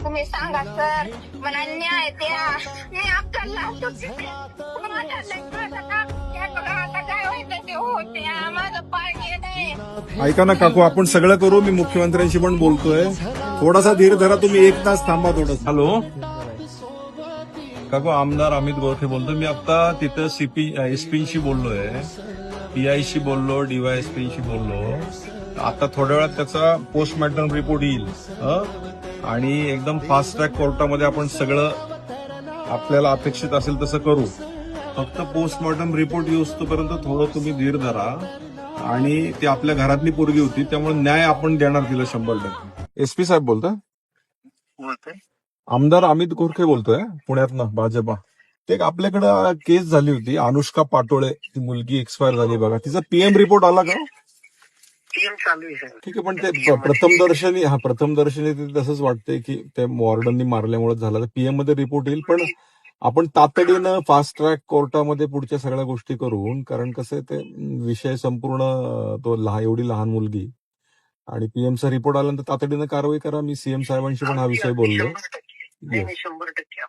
तुम्ही सांगा सर, मला न्याय द्या. मी अक्कलला माझ्या लेकराचं आता काय व्हायचं ते होते. माझं पाय गेलंय. ऐका ना काकू, आपण सगळं करू. मी मुख्यमंत्र्यांशी पण बोलतोय. थोडासा धीर धरा तुम्ही, 1 तास थांबा थोडं. हॅलो काकू, आमदार अमित गोरखे बोलतो. मी आता तिथं एसपीशी बोललोय, पीआयशी बोललो, डीवायएसपीशी बोललो. आता थोड्या वेळात त्याचा पोस्टमॉर्टम रिपोर्ट येईल आणि एकदम फास्ट ट्रॅक कोर्टामध्ये आपण सगळं आपल्याला अपेक्षित असेल तसं करू. फक्त पोस्टमॉर्टम रिपोर्ट येऊस्तोपर्यंत थोडं तुम्ही धीर धरा. आणि ती आपल्या घरातली पोरगी होती, त्यामुळे न्याय आपण देणार तिला 100%. एसपी साहेब बोलतोय. आमदार अमित गोरखे बोलतोय, पुण्यातनं, भाजपा. ते आपल्याकडे केस झाली होती, अनुष्का पाटोळे, ती मुलगी एक्सपायर झाली बघा. तिचा पीएम रिपोर्ट आला का? पीएम चालू आहे. ठीक आहे, पण ते प्रथमदर्शनी ते तसंच वाटतंय की ते वॉर्डननी मारल्यामुळे झालं. तर पीएम मध्ये रिपोर्ट येईल, पण आपण तातडीनं फास्ट ट्रॅक कोर्टामध्ये पुढच्या सगळ्या गोष्टी करून, कारण कसं आहे ते विषय संपूर्ण एवढी लहान मुलगी आणि पीएमचा रिपोर्ट आल्यानंतर तातडीनं कारवाई करा. मी सीएम साहेबांशी पण हा विषय बोललो. 100%